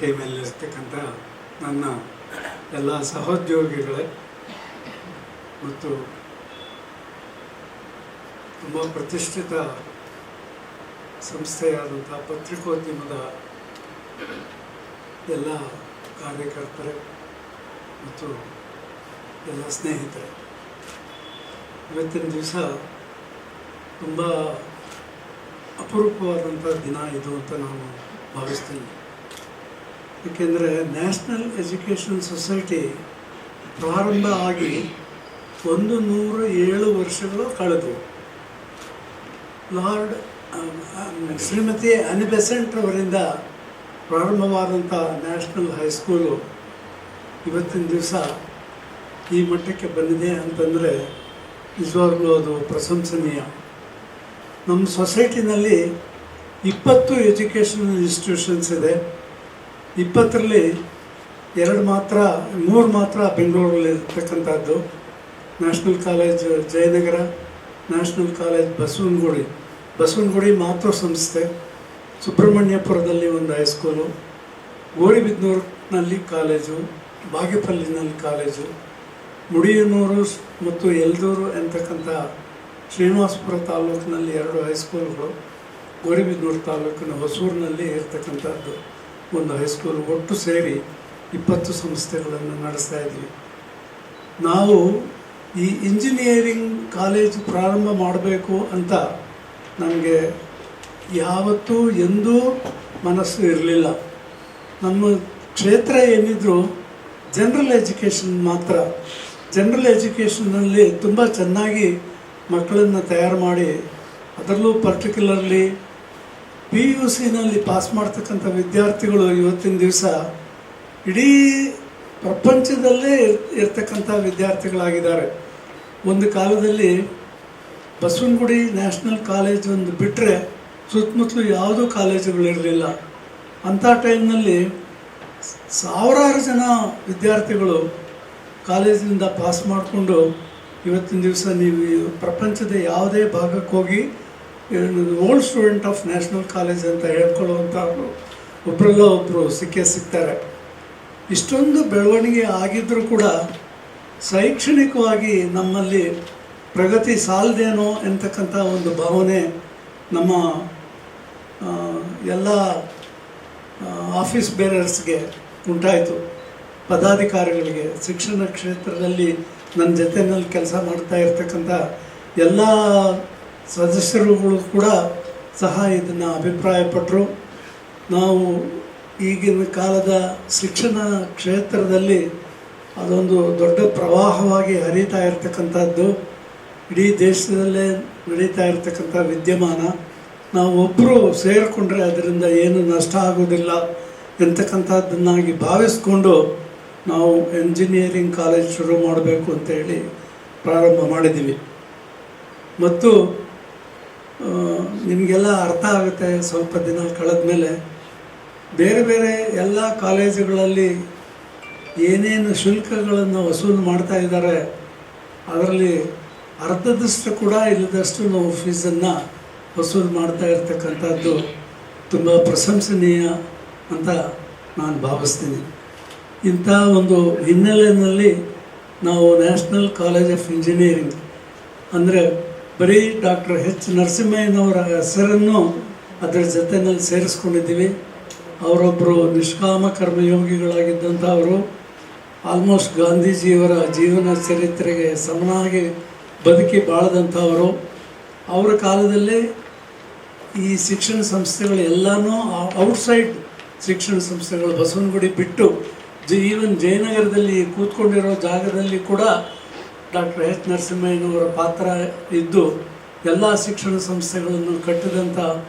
ವೇದಿಕೆ ಮೇಲಿರ್ತಕ್ಕಂಥ ನನ್ನ ಎಲ್ಲ ಸಹೋದ್ಯೋಗಿಗಳೇ ಮತ್ತು ತುಂಬ ಪ್ರತಿಷ್ಠಿತ ಸಂಸ್ಥೆಯಾದಂಥ ಪತ್ರಿಕೋದ್ಯಮದ ಎಲ್ಲ ಕಾರ್ಯಕರ್ತರೇ ಮತ್ತು ಎಲ್ಲ ಸ್ನೇಹಿತರೆ, ಇವತ್ತಿನ ದಿವಸ ತುಂಬ ಅಪರೂಪವಾದಂಥ ದಿನ ಇದು ಅಂತ ನಾನು ಭಾವಿಸ್ತೀನಿ. ಏಕೆಂದರೆ ನ್ಯಾಷನಲ್ ಎಜುಕೇಷನ್ ಸೊಸೈಟಿ ಪ್ರಾರಂಭ ಆಗಿ 107 ವರ್ಷಗಳು ಕಳೆದವು. ಲಾರ್ಡ್ ಶ್ರೀಮತಿ ಆನಿ ಬೆಸೆಂಟ್ ಅವರಿಂದ ಪ್ರಾರಂಭವಾದಂಥ ನ್ಯಾಷನಲ್ ಹೈಸ್ಕೂಲು ಇವತ್ತಿನ ದಿವಸ ಈ ಮಟ್ಟಕ್ಕೆ ಬಂದಿದೆ ಅಂತಂದರೆ ನಿಜವಾಗ್ಲೂ ಅದು ಪ್ರಶಂಸನೀಯ. ನಮ್ಮ ಸೊಸೈಟಿನಲ್ಲಿ 20 ಎಜುಕೇಷನಲ್ ಇನ್ಸ್ಟಿಟ್ಯೂಷನ್ಸ್ ಇದೆ. 20ರಲ್ಲಿ 3 ಮಾತ್ರ ಬೆಂಗಳೂರಲ್ಲಿ ಇರ್ತಕ್ಕಂಥದ್ದು. National college Jayanagar, national college Basavanagudi ಮಾತೃ ಸಂಸ್ಥೆ, ಸುಬ್ರಹ್ಮಣ್ಯಪುರದಲ್ಲಿ ಒಂದು ಹೈಸ್ಕೂಲು, ಗೋರಿಬಿದನೂರಿನಲ್ಲಿ ಕಾಲೇಜು, ಬಾಗೇಪಲ್ಲಿನಲ್ಲಿ ಕಾಲೇಜು, ಮುಡಿಯನೂರು ಮತ್ತು ಯಲ್ದೂರು ಅಂತಕ್ಕಂಥ ಶ್ರೀನಿವಾಸಪುರ ತಾಲೂಕಿನಲ್ಲಿ 2 ಹೈಸ್ಕೂಲ್ಗಳು, ಗೋರಿಬಿದನೂರು ತಾಲೂಕಿನ ಹೊಸೂರಿನಲ್ಲಿ ಇರ್ತಕ್ಕಂಥದ್ದು ಒಂದು ಹೈಸ್ಕೂಲ್. ಒಟ್ಟು ಸೇರಿ 20 ಸಂಸ್ಥೆಗಳನ್ನು ನಡೆಸ್ತಾ ಇದ್ವಿ. ನಾವು ಈ ಇಂಜಿನಿಯರಿಂಗ್ ಕಾಲೇಜು ಪ್ರಾರಂಭ ಮಾಡಬೇಕು ಅಂತ ನಮಗೆ ಯಾವತ್ತೂ ಎಂದೂ ಮನಸ್ಸು ಇರಲಿಲ್ಲ. ನಮ್ಮ ಕ್ಷೇತ್ರ ಏನಿದ್ರು ಜನರಲ್ ಎಜುಕೇಷನ್ ಮಾತ್ರ. ಜನರಲ್ ಎಜುಕೇಷನ್ನಲ್ಲಿ ತುಂಬ ಚೆನ್ನಾಗಿ ಮಕ್ಕಳನ್ನು ತಯಾರು ಮಾಡಿ, ಅದರಲ್ಲೂ ಪರ್ಟಿಕ್ಯುಲರ್ಲಿ PUCನಲ್ಲಿ ಪಾಸ್ ಮಾಡ್ತಕ್ಕಂಥ ವಿದ್ಯಾರ್ಥಿಗಳು ಇವತ್ತಿನ ದಿವಸ ಇಡೀ ಪ್ರಪಂಚದಲ್ಲೇ ಇರ್ತಕ್ಕಂಥ ವಿದ್ಯಾರ್ಥಿಗಳಾಗಿದ್ದಾರೆ. ಒಂದು ಕಾಲದಲ್ಲಿ ಬಸವನಗುಡಿ ನ್ಯಾಷನಲ್ ಕಾಲೇಜ್ ಒಂದು ಬಿಟ್ಟರೆ ಸುತ್ತಮುತ್ತಲು ಯಾವುದೂ ಕಾಲೇಜುಗಳಿರಲಿಲ್ಲ. ಅಂಥ ಟೈಮ್ನಲ್ಲಿ ಸಾವಿರಾರು ಜನ ವಿದ್ಯಾರ್ಥಿಗಳು ಕಾಲೇಜಿನಿಂದ ಪಾಸ್ ಮಾಡಿಕೊಂಡು ಇವತ್ತಿನ ದಿವಸ ನೀವು ಪ್ರಪಂಚದ ಯಾವುದೇ ಭಾಗಕ್ಕೆ ಹೋಗಿ old student of national college ಅಂತ ಹೇಳ್ಕೊಳ್ಳುವಂಥವ್ರು ಒಬ್ಬರು ಸಿಗ್ತಾರೆ. ಇಷ್ಟೊಂದು ಬೆಳವಣಿಗೆ ಆಗಿದ್ದರೂ ಕೂಡ ಶೈಕ್ಷಣಿಕವಾಗಿ ನಮ್ಮಲ್ಲಿ ಪ್ರಗತಿ ಸಾಲದೇನೋ ಎಂತಕ್ಕಂಥ ಒಂದು ಭಾವನೆ ನಮ್ಮ ಎಲ್ಲ ಆಫೀಸ್ ಬೇರರ್ಸ್ಗೆ ಉಂಟಾಯಿತು. ಪದಾಧಿಕಾರಿಗಳಿಗೆ, ಶಿಕ್ಷಣ ಕ್ಷೇತ್ರದಲ್ಲಿ ನನ್ನ ಜೊತೆಯಲ್ಲಿ ಕೆಲಸ ಮಾಡ್ತಾ ಇರ್ತಕ್ಕಂಥ ಎಲ್ಲ ಸದಸ್ಯರುಗಳು ಕೂಡ ಸಹ ಇದನ್ನು ಅಭಿಪ್ರಾಯಪಟ್ಟರು. ನಾವು ಈಗಿನ ಕಾಲದ ಶಿಕ್ಷಣ ಕ್ಷೇತ್ರದಲ್ಲಿ ಅದೊಂದು ದೊಡ್ಡ ಪ್ರವಾಹವಾಗಿ ಹರಿತಾ ಇರತಕ್ಕಂಥದ್ದು, ಇಡೀ ದೇಶದಲ್ಲೇ ನಡೀತಾ ಇರತಕ್ಕಂಥ ವಿದ್ಯಮಾನ. ನಾವು ಒಬ್ಬರು ಸೇರಿಕೊಂಡ್ರೆ ಅದರಿಂದ ಏನು ನಷ್ಟ ಆಗೋದಿಲ್ಲ ಎಂತಕ್ಕಂಥದ್ದನ್ನಾಗಿ ಭಾವಿಸ್ಕೊಂಡು ನಾವು ಎಂಜಿನಿಯರಿಂಗ್ ಕಾಲೇಜ್ ಶುರು ಮಾಡಬೇಕು ಅಂತೇಳಿ ಪ್ರಾರಂಭ ಮಾಡಿದ್ದೀವಿ. ಮತ್ತು ನಿಮಗೆಲ್ಲ ಅರ್ಥ ಆಗುತ್ತೆ, ಸ್ವಲ್ಪ ದಿನ ಕಳೆದ ಮೇಲೆ ಬೇರೆ ಬೇರೆ ಎಲ್ಲ ಕಾಲೇಜುಗಳಲ್ಲಿ ಏನೇನು ಶುಲ್ಕಗಳನ್ನು ವಸೂಲು ಮಾಡ್ತಾ ಇದ್ದಾರೆ ಅದರಲ್ಲಿ ಅರ್ಧದಷ್ಟು ಕೂಡ ಇಲ್ಲದಷ್ಟು ನಾವು ಫೀಸನ್ನು ವಸೂಲು ಮಾಡ್ತಾ ಇರ್ತಕ್ಕಂಥದ್ದು ತುಂಬ ಪ್ರಶಂಸನೀಯ ಅಂತ ನಾನು ಭಾವಿಸ್ತೀನಿ. ಇಂಥ ಒಂದು ಹಿನ್ನೆಲೆಯಲ್ಲಿ ನಾವು ನ್ಯಾಷನಲ್ ಕಾಲೇಜ್ ಆಫ್ ಇಂಜಿನಿಯರಿಂಗ್ ಅಂದರೆ ಬರೀ ಡಾಕ್ಟರ್ H. ನರಸಿಂಹಯ್ಯನವರ ಹೆಸರನ್ನು ಅದರ ಜೊತೆಯಲ್ಲಿ ಸೇರಿಸ್ಕೊಂಡಿದ್ದೀವಿ. ಅವರೊಬ್ಬರು ನಿಷ್ಕಾಮ ಕರ್ಮಯೋಗಿಗಳಾಗಿದ್ದಂಥವರು, ಆಲ್ಮೋಸ್ಟ್ ಗಾಂಧೀಜಿಯವರ ಜೀವನ ಚರಿತ್ರೆಗೆ ಸಮನಾಗಿ ಬದುಕಿ ಬಾಳದಂಥವರು. ಅವರ ಕಾಲದಲ್ಲೇ ಈ ಶಿಕ್ಷಣ ಸಂಸ್ಥೆಗಳು ಎಲ್ಲನೂ ಔಟ್ಸೈಡ್ ಶಿಕ್ಷಣ ಸಂಸ್ಥೆಗಳು ಬಸವನಗುಡಿ ಬಿಟ್ಟು ಈವನ್ ಜಯನಗರದಲ್ಲಿ ಕೂತ್ಕೊಂಡಿರೋ ಜಾಗದಲ್ಲಿ ಕೂಡ ಡಾಕ್ಟರ್ H. ನರಸಿಂಹಯ್ಯನವರ ಪಾತ್ರ ಇದ್ದು ಎಲ್ಲ ಶಿಕ್ಷಣ ಸಂಸ್ಥೆಗಳನ್ನು ಕಟ್ಟಿದಂಥ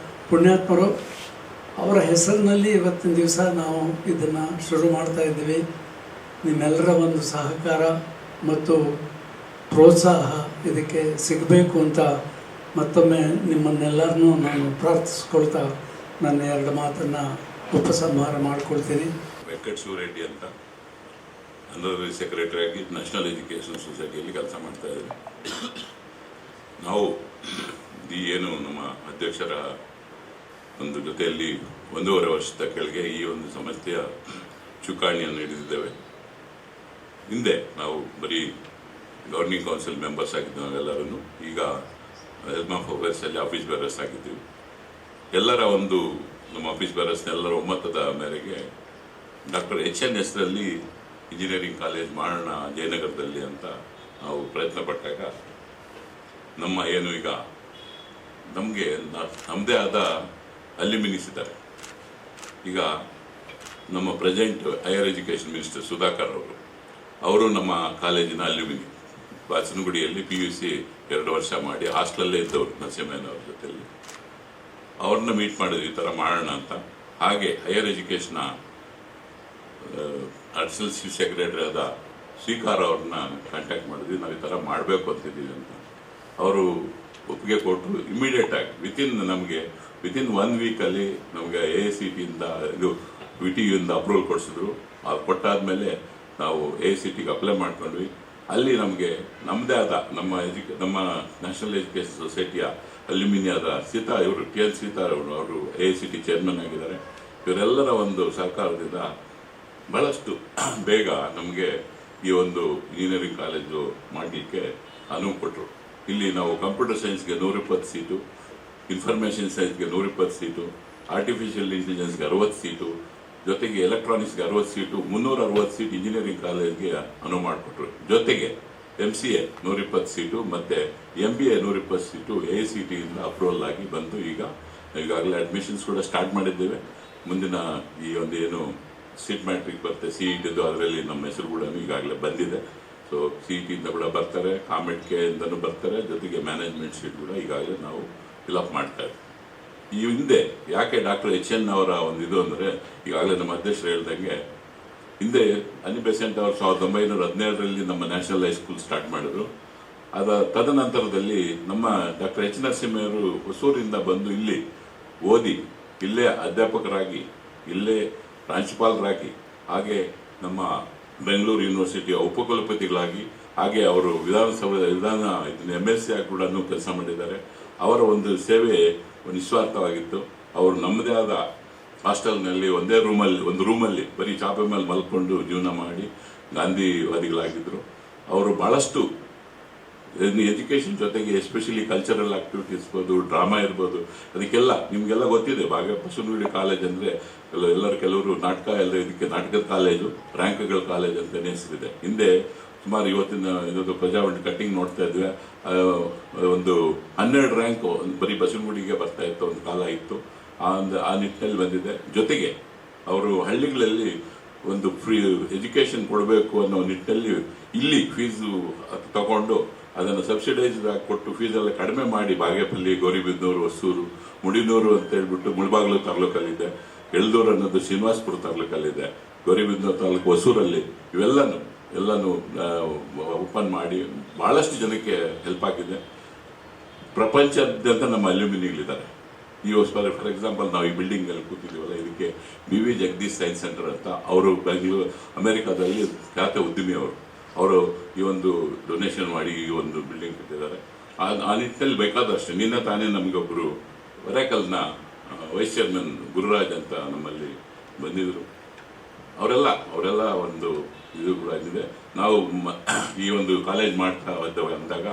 ಪುಣ್ಯಾತ್ಮರು. ಅವರ ಹೆಸರಿನಲ್ಲಿ ಇವತ್ತಿನ ದಿವಸ ನಾವು ಇದನ್ನು ಶುರು ಮಾಡ್ತಾ ಇದ್ದೀವಿ. ನಿಮ್ಮೆಲ್ಲರ ಒಂದು ಸಹಕಾರ ಮತ್ತು ಪ್ರೋತ್ಸಾಹ ಇದಕ್ಕೆ ಸಿಗಬೇಕು ಅಂತ ಮತ್ತೊಮ್ಮೆ ನಿಮ್ಮನ್ನೆಲ್ಲರನ್ನೂ ನಾನು ಪ್ರಾರ್ಥಿಸ್ಕೊಳ್ತಾ ನನ್ನ 2 ಮಾತನ್ನು ಉಪಸಂಹಾರ ಮಾಡಿಕೊಳ್ತೀನಿ. ವೆಂಕಟೇಶ್ವರರೆಡ್ಡಿ ಅಂತ ಆನರರಿ ಸೆಕ್ರೆಟರಿ ಆಗಿ ನ್ಯಾಷನಲ್ ಎಜುಕೇಷನ್ ಸೊಸೈಟಿಯಲ್ಲಿ ಕೆಲಸ ಮಾಡ್ತಾ ಇದ್ದೀವಿ. ನಾವು ಏನು ನಮ್ಮ ಅಧ್ಯಕ್ಷರ ಒಂದು ಜೊತೆಯಲ್ಲಿ 1.5 ವರ್ಷದ ಕೆಳಗೆ ಈ ಒಂದು ಸಮಸ್ಯೆಯ ಚುಕ್ಕಾಣಿಯನ್ನು ಹಿಡಿದಿದ್ದೇವೆ. ಹಿಂದೆ ನಾವು ಬರೀ ಗವರ್ನಿಂಗ್ ಕೌನ್ಸಿಲ್ ಮೆಂಬರ್ಸ್ ಆಗಿದ್ದು ನಾವೆಲ್ಲರೂ, ಈಗ ಹೆಲ್ಮ್ ಆಫ್ ಅಫೇರ್ಸಲ್ಲಿ ಆಫೀಸ್ ಬೇರರ್ಸ್ ಆಗಿದ್ದೀವಿ. ಎಲ್ಲರ ಒಂದು ನಮ್ಮ ಆಫೀಸ್ ಬೇರರ್ಸ್ನೆಲ್ಲರ ಒಮ್ಮತದ ಮೇರೆಗೆ ಡಾಕ್ಟರ್ HN ಹೆಸರಲ್ಲಿ ಇಂಜಿನಿಯರಿಂಗ್ ಕಾಲೇಜ್ ಮಾಡೋಣ ಜಯನಗರದಲ್ಲಿ ಅಂತ ನಾವು ಪ್ರಯತ್ನ ಪಟ್ಟಾಗ ನಮ್ಮ ಏನು ಈಗ ನಮಗೆ ನಮ್ಮದೇ ಆದ ಅಲ್ಯುಮಿನಿಸ್ ಇದ್ದಾರೆ. ಈಗ ನಮ್ಮ present higher education minister Sudhakar ಅವರು ನಮ್ಮ ಕಾಲೇಜಿನ ಅಲ್ಯುಮಿನಿ. ಬಾಚನಗುಡಿಯಲ್ಲಿ PUC 2 ವರ್ಷ ಮಾಡಿ ಹಾಸ್ಟೆಲಲ್ಲೇ ಇದ್ದವರು ನರಸಿಂಹಯ್ಯನವ್ರ ಜೊತೆಯಲ್ಲಿ. ಅವ್ರನ್ನ ಮೀಟ್ ಮಾಡಿದ್ವಿ, ಈ ಥರ ಮಾಡೋಣ ಅಂತ. ಹಾಗೆ ಹೈಯರ್ ಎಜುಕೇಷನ್ನ ಅಡಿಷನಲ್ ಚೀಫ್ ಸೆಕ್ರೆಟರಿ ಆದ ಸ್ವೀಕಾರ ಅವ್ರನ್ನ ಕಾಂಟ್ಯಾಕ್ಟ್ ಮಾಡಿದ್ವಿ, ನಾವು ಈ ಥರ ಮಾಡಬೇಕು ಅಂತಿದ್ದೀವಿ ಅಂತ. ಅವರು ಒಪ್ಪಿಗೆ ಕೊಟ್ಟರು. ಇಮಿಡಿಯೇಟಾಗಿ ವಿತಿನ್ 1 ವೀಕಲ್ಲಿ ನಮಗೆ AICTಯಿಂದ ಇದು VTUಯಿಂದ ಅಪ್ರೂವಲ್ ಕೊಡಿಸಿದ್ರು. ಅದು ಕೊಟ್ಟಾದ್ಮೇಲೆ ನಾವು AICTಗೆ ಅಪ್ಲೈ ಮಾಡ್ಕೊಂಡ್ವಿ. ಅಲ್ಲಿ ನಮಗೆ ನಮ್ಮದೇ ಆದ ನಮ್ಮ ನ್ಯಾಷನಲ್ ಎಜುಕೇಷನ್ ಸೊಸೈಟಿಯ ಅಲ್ಯುಮಿನಿಯಾದ ಸೀತಾ, ಇವರು TL ಸೀತಾರವರು, ಅವರು AICT ಚೇರ್ಮನ್ ಆಗಿದ್ದಾರೆ. ಇವರೆಲ್ಲರ ಒಂದು ಸಹಕಾರದಿಂದ ಬಹಳಷ್ಟು ಬೇಗ ನಮಗೆ ಈ ಒಂದು ಇಂಜಿನಿಯರಿಂಗ್ ಕಾಲೇಜು ಮಾಡಲಿಕ್ಕೆ ಅನುವು ಕೊಟ್ಟರು. ಇಲ್ಲಿ ನಾವು ಕಂಪ್ಯೂಟರ್ ಸೈನ್ಸ್ಗೆ 120 ಸೀಟು, ಇನ್ಫಾರ್ಮೇಷನ್ ಸೈನ್ಸ್ಗೆ 120 ಸೀಟು, ಆರ್ಟಿಫಿಷಿಯಲ್ ಇಂಟೆಲಿಜೆನ್ಸ್ಗೆ 60 ಸೀಟು, ಜೊತೆಗೆ ಎಲೆಕ್ಟ್ರಾನಿಕ್ಸ್ಗೆ 60 ಸೀಟು, 360 ಸೀಟ್ ಇಂಜಿನಿಯರಿಂಗ್ ಕಾಲೇಜ್ಗೆ ಅನುವು ಮಾಡಿಕೊಟ್ರು. ಜೊತೆಗೆ MCA 120 ಸೀಟು ಮತ್ತು MBA 120 ಸೀಟು AICTಯಿಂದ ಅಪ್ರೂವಲ್ ಆಗಿ ಬಂದು ಈಗಾಗಲೇ ಅಡ್ಮಿಷನ್ಸ್ ಕೂಡ ಸ್ಟಾರ್ಟ್ ಮಾಡಿದ್ದೇವೆ. ಮುಂದಿನ ಈ ಒಂದು ಏನು ಸೀಟ್ ಮ್ಯಾಟ್ರಿಕ್ ಬರುತ್ತೆ, CET ಅದರಲ್ಲಿ ನಮ್ಮ ಹೆಸರು ಕೂಡ ಈಗಾಗಲೇ ಬಂದಿದೆ. ಸೊ CETಯಿಂದ ಕೂಡ ಬರ್ತಾರೆ, COMEDKಯಿಂದನೂ ಬರ್ತಾರೆ, ಜೊತೆಗೆ ಮ್ಯಾನೇಜ್ಮೆಂಟ್ ಸೀಟ್ ಕೂಡ ಈಗಾಗಲೇ ನಾವು ಫಿಲಪ್ ಮಾಡ್ತಾ ಇದ್ದೀವಿ. ಈ ಹಿಂದೆ ಯಾಕೆ ಡಾಕ್ಟರ್ HN ಅವರ ಒಂದು ಇದು ಅಂದರೆ, ಈಗಾಗಲೇ ನಮ್ಮ ಅಧ್ಯಕ್ಷರು ಹೇಳ್ದಂಗೆ ಹಿಂದೆ ಅನಿ ಬೆಸೆಂಟ್ ಅವರು 1917ರಲ್ಲಿ ನಮ್ಮ ನ್ಯಾಷನಲ್ ಹೈಸ್ಕೂಲ್ ಸ್ಟಾರ್ಟ್ ಮಾಡಿದ್ರು. ತದನಂತರದಲ್ಲಿ ನಮ್ಮ ಡಾಕ್ಟರ್ H. ನರಸಿಂಹಯ್ಯವರು ಹೊಸೂರಿಂದ ಬಂದು ಇಲ್ಲಿ ಓದಿ, ಇಲ್ಲೇ ಅಧ್ಯಾಪಕರಾಗಿ, ಇಲ್ಲೇ ಪ್ರಾಂಶುಪಾಲರಾಗಿ, ಹಾಗೆ ನಮ್ಮ ಬೆಂಗಳೂರು ಯೂನಿವರ್ಸಿಟಿಯ ಉಪಕುಲಪತಿಗಳಾಗಿ, ಹಾಗೆ ಅವರು ವಿಧಾನ MSc ಆಗಿ ಕೂಡ ಕೆಲಸ ಮಾಡಿದ್ದಾರೆ. ಅವರ ಒಂದು ಸೇವೆ ನಿಸ್ವಾರ್ಥವಾಗಿತ್ತು. ಅವರು ನಮ್ಮದೇ ಆದ ಹಾಸ್ಟೆಲ್ನಲ್ಲಿ ಒಂದು ರೂಮಲ್ಲಿ ಬರೀ ಚಾಪೆ ಮೇಲೆ ಮಲ್ಕೊಂಡು ಜೀವನ ಮಾಡಿ ಗಾಂಧಿವಾದಿಗಳಾಗಿದ್ದರು. ಅವರು ಭಾಳಷ್ಟು ಎಜುಕೇಷನ್ ಜೊತೆಗೆ ಎಸ್ಪೆಷಲಿ ಕಲ್ಚರಲ್ ಆಕ್ಟಿವಿಟೀಸ್ ಇರ್ಬೋದು, ಡ್ರಾಮಾ ಇರ್ಬೋದು, ಅದಕ್ಕೆಲ್ಲ ನಿಮಗೆಲ್ಲ ಗೊತ್ತಿದೆ. ಬಸವನಗುಡಿ ಕಾಲೇಜ್ ಅಂದರೆ ಕೆಲವರು ನಾಟಕ ಇದಕ್ಕೆ ನಾಟಕದ ಕಾಲೇಜು, ರ್ಯಾಂಕ್ಗಳ ಕಾಲೇಜ್ ಅಂತಲೇ ಹೆಸರಿದೆ. ಹಿಂದೆ ಸುಮಾರು ಇವತ್ತಿನ ಇದೊಂದು ಪ್ರಜಾವಾಣಿ ಕಟ್ಟಿಂಗ್ ನೋಡ್ತಾ ಇದ್ವಿ, ಒಂದು 12 ರ್ಯಾಂಕ್ ಬರೀ ಬಸವನಗುಡಿಗೆ ಬರ್ತಾ ಇತ್ತು, ಒಂದು ಕಾಲ ಇತ್ತು. ಆ ನಿಟ್ಟಿನಲ್ಲಿ ಬಂದಿದೆ. ಜೊತೆಗೆ ಅವರು ಹಳ್ಳಿಗಳಲ್ಲಿ ಒಂದು ಫ್ರೀ ಎಜುಕೇಷನ್ ಕೊಡಬೇಕು ಅನ್ನೋ ನಿಟ್ಟಿನಲ್ಲಿ ಇಲ್ಲಿ ಫೀಸು ತಗೊಂಡು ಅದನ್ನು ಸಬ್ಸಿಡೈಸ್ ಕೊಟ್ಟು ಫೀಸೆಲ್ಲ ಕಡಿಮೆ ಮಾಡಿ ಬಾಗೇಪಲ್ಲಿ, ಗೌರಿಬಿದನೂರು, ಹೊಸೂರು, ಮುಡಿನೂರು ಅಂತ ಹೇಳ್ಬಿಟ್ಟು ಮುಳಬಾಗಿಲು ತಾಲೂಕಲ್ಲಿದೆ, ಎಳ್ದೂರು ಅನ್ನೋದು ಶ್ರೀನಿವಾಸಪುರ ತಾಲೂಕಲ್ಲಿದೆ, ಗೌರಿಬಿದನೂರು ತಾಲೂಕು ಹೊಸೂರಲ್ಲಿ, ಎಲ್ಲನೂ ಓಪನ್ ಮಾಡಿ ಭಾಳಷ್ಟು ಜನಕ್ಕೆ ಹೆಲ್ಪ್ ಆಗಿದೆ. ಪ್ರಪಂಚದಾದ್ಯಂತ ನಮ್ಮ ಅಲ್ಯುಮಿನಿಗಳಿದ್ದಾರೆ. ಫಾರ್ ಎಕ್ಸಾಂಪಲ್ ನಾವು ಈ ಬಿಲ್ಡಿಂಗಲ್ಲಿ ಕೂತಿದ್ದೀವಲ್ಲ, ಇದಕ್ಕೆ BV ಜಗದೀಶ್ ಸೈನ್ಸ್ ಸೆಂಟರ್ ಅಂತ, ಅವರು ಬೆಂಗಳೂರು ಅಮೆರಿಕಾದಲ್ಲಿ ಖ್ಯಾತ ಉದ್ಯಮಿ ಅವರು ಈ ಒಂದು ಡೊನೇಷನ್ ಮಾಡಿ ಈ ಒಂದು ಬಿಲ್ಡಿಂಗ್ ಕಟ್ಟಿದ್ದಾರೆ. ಆ ನಿಟ್ಟಿನಲ್ಲಿ ಬೇಕಾದಷ್ಟು ನಿನ್ನೆ ತಾನೇ ನಮಗೊಬ್ಬರು ವರೇಕಲ್ನ ವೈಸ್ ಚೇರ್ಮನ್ ಗುರುರಾಜ್ ಅಂತ ನಮ್ಮಲ್ಲಿ ಬಂದಿದ್ದರು. ಅವರೆಲ್ಲ ಒಂದು ಇದು ಕೂಡ ಇದೆ. ನಾವು ಈ ಒಂದು ಕಾಲೇಜ್ ಮಾಡ್ತಾ ಇದ್ದೇವೆ ಅಂದಾಗ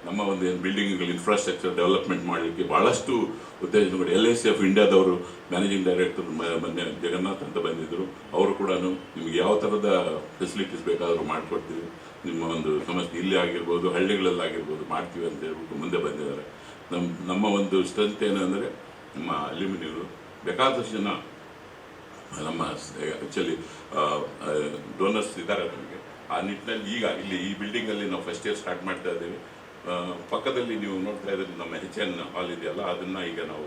ನಮ್ಮ ಒಂದು ಏನು ಬಿಲ್ಡಿಂಗ್ಗಳು ಇನ್ಫ್ರಾಸ್ಟ್ರಕ್ಚರ್ ಡೆವಲಪ್ಮೆಂಟ್ ಮಾಡಲಿಕ್ಕೆ ಭಾಳಷ್ಟು ಉತ್ತೇಜನಗಳು LIC ಆಫ್ ಇಂಡಿಯಾದವರು ಮ್ಯಾನೇಜಿಂಗ್ ಡೈರೆಕ್ಟರ್ ಮೊನ್ನೆ ಜಗನ್ನಾಥ್ ಅಂತ ಬಂದಿದ್ದರು. ಅವರು ಕೂಡ ನಿಮ್ಗೆ ಯಾವ ಥರದ ಫೆಸಿಲಿಟೀಸ್ ಬೇಕಾದರೂ ಮಾಡಿಕೊಡ್ತೀವಿ, ನಿಮ್ಮ ಒಂದು ಸಮಸ್ಯೆ ಇಲ್ಲಿ ಆಗಿರ್ಬೋದು, ಹಳ್ಳಿಗಳಲ್ಲಾಗಿರ್ಬೋದು ಮಾಡ್ತೀವಿ ಅಂತ ಹೇಳ್ಬಿಟ್ಟು ಮುಂದೆ ಬಂದಿದ್ದಾರೆ. ನಮ್ಮ ಒಂದು ಸ್ಟ್ರೆಂತ್ ಏನಂದರೆ ನಮ್ಮ ಅಲ್ಯುಮಿನಿಯರು ಬೇಕಾದಷ್ಟು ಜನ ನಮ್ಮ ಆ್ಯಕ್ಚುಲಿ ಡೋನರ್ಸ್ ಇದ್ದಾರೆ ನಮಗೆ. ಆ ನಿಟ್ಟಿನಲ್ಲಿ ಈಗ ಇಲ್ಲಿ ಈ ಬಿಲ್ಡಿಂಗಲ್ಲಿ ನಾವು ಫಸ್ಟ್ ಇಯರ್ ಸ್ಟಾರ್ಟ್ ಮಾಡ್ತಾ ಇದ್ದೀವಿ. ಪಕ್ಕದಲ್ಲಿ ನೀವು ನೋಡ್ತಾ ಇದ್ದೀರಿ ನಮ್ಮ HN ಹಾಲ್ ಇದೆಯಲ್ಲ, ಅದನ್ನು ಈಗ ನಾವು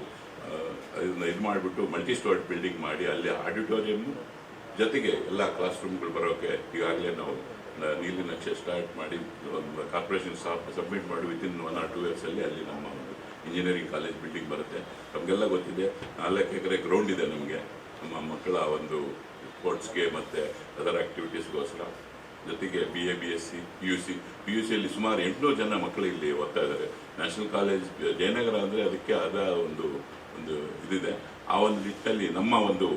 ಇದನ್ನ ಇದು ಮಾಡಿಬಿಟ್ಟು ಮಲ್ಟಿ ಸ್ಟೋರ್ಡ್ ಬಿಲ್ಡಿಂಗ್ ಮಾಡಿ ಅಲ್ಲಿ ಆಡಿಟೋರಿಯಮ್ಮು ಜೊತೆಗೆ ಎಲ್ಲ ಕ್ಲಾಸ್ ರೂಮ್ಗಳು ಬರೋಕ್ಕೆ ಈಗಾಗಲೇ ನಾವು ನೀಲಿ ನಕ್ಷೆ ಸ್ಟಾರ್ಟ್ ಮಾಡಿ ಕಾರ್ಪೊರೇಷನ್ ಸಬ್ಮಿಟ್ ಮಾಡಿ ವಿತಿನ್ 1 or 2 ಇಯರ್ಸಲ್ಲಿ ಅಲ್ಲಿ ನಮ್ಮ ಒಂದು ಇಂಜಿನಿಯರಿಂಗ್ ಕಾಲೇಜ್ ಬಿಲ್ಡಿಂಗ್ ಬರುತ್ತೆ. ನಮಗೆಲ್ಲ ಗೊತ್ತಿದೆ, 4 ಎಕರೆ ಗ್ರೌಂಡ್ ಇದೆ ನಮಗೆ ನಮ್ಮ ಮಕ್ಕಳ ಒಂದು ಸ್ಪೋರ್ಟ್ಸ್ಗೆ ಮತ್ತು ಅದರ್ ಆ್ಯಕ್ಟಿವಿಟೀಸ್ಗೋಸ್ಕರ. ಜೊತೆಗೆ BA BSc PUCಯಲ್ಲಿ ಸುಮಾರು 800 ಜನ ಮಕ್ಕಳು ಇಲ್ಲಿ ಓದ್ತಾ ಇದ್ದಾರೆ. ನ್ಯಾಷನಲ್ ಕಾಲೇಜ್ ಜಯನಗರ ಅಂದರೆ ಅದಕ್ಕೆ ಆದ ಒಂದು ಒಂದು ಇದಿದೆ. ಆ ಒಂದು ನಿಟ್ಟಿನಲ್ಲಿ ನಮ್ಮ ಒಂದು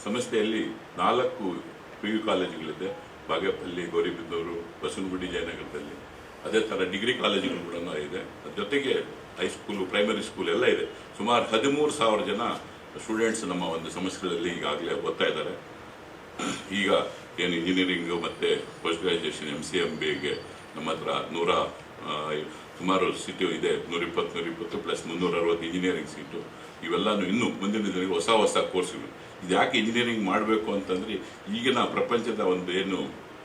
ಸಂಸ್ಥೆಯಲ್ಲಿ 4 PU ಕಾಲೇಜುಗಳಿದೆ. ಬಾಗೇಪಲ್ಲಿ, ಗೌರಿಬಿದನೂರು, ಬಸವನಗುಡಿ, ಜಯನಗರದಲ್ಲಿ. ಅದೇ ಥರ ಡಿಗ್ರಿ ಕಾಲೇಜುಗಳು ಕೂಡ ಇದೆ. ಅದ್ರ ಜೊತೆಗೆ ಹೈಸ್ಕೂಲು, ಪ್ರೈಮರಿ ಸ್ಕೂಲ್ ಎಲ್ಲ ಇದೆ. ಸುಮಾರು 13,000 ಜನ ಸ್ಟೂಡೆಂಟ್ಸ್ ನಮ್ಮ ಒಂದು ಸಂಸ್ಥೆಗಳಲ್ಲಿ ಈಗಾಗಲೇ ಓದ್ತಾ ಇದ್ದಾರೆ. ಈಗ ಏನು ಇಂಜಿನಿಯರಿಂಗು ಮತ್ತು ಪೋಸ್ಟ್ ಗ್ರ್ಯಾಜುಯೇಷನ್ MCMBಗೆ ನಮ್ಮ ಹತ್ರ ಸುಮಾರು ಸೀಟು ಇದೆ. 120 ಪ್ಲಸ್ 360 ಇಂಜಿನಿಯರಿಂಗ್ ಸೀಟು. ಇವೆಲ್ಲನೂ ಇನ್ನೂ ಮುಂದಿನ ದಿನಗಳಿಗೆ ಹೊಸ ಕೋರ್ಸ್ಗಳು. ಇದು ಯಾಕೆ ಇಂಜಿನಿಯರಿಂಗ್ ಮಾಡಬೇಕು ಅಂತಂದರೆ, ಈಗಿನ ಪ್ರಪಂಚದ ಒಂದು ಏನು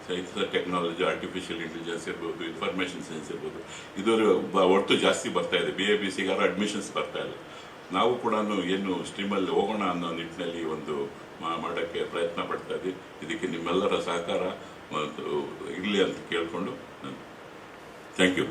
ಸೈನ್ಸ್ ಟೆಕ್ನಾಲಜಿ, ಆರ್ಟಿಫಿಷಿಯಲ್ ಇಂಟೆಲಿಜೆನ್ಸ್ ಇರ್ಬೋದು, ಇನ್ಫಾರ್ಮೇಷನ್ ಸೈನ್ಸ್ ಇರ್ಬೋದು, ಇದರ ಒಟ್ಟು ಜಾಸ್ತಿ ಬರ್ತಾ ಇದೆ. BA BCಗಾರು ಅಡ್ಮಿಷನ್ಸ್ ಬರ್ತಾ ಇಲ್ಲ. ನಾವು ಕೂಡ ಏನು ಸ್ಟ್ರೀಮಲ್ಲಿ ಹೋಗೋಣ ಅನ್ನೋ ನಿಟ್ಟಿನಲ್ಲಿ ಒಂದು ಮಾಡೋಕ್ಕೆ ಪ್ರಯತ್ನ ಪಡ್ತಾ ಇದ್ದೀವಿ. ಇದಕ್ಕೆ ನಿಮ್ಮೆಲ್ಲರ ಸಹಕಾರ ಇರಲಿ ಅಂತ ಕೇಳಿಕೊಂಡು ಥ್ಯಾಂಕ್ ಯು.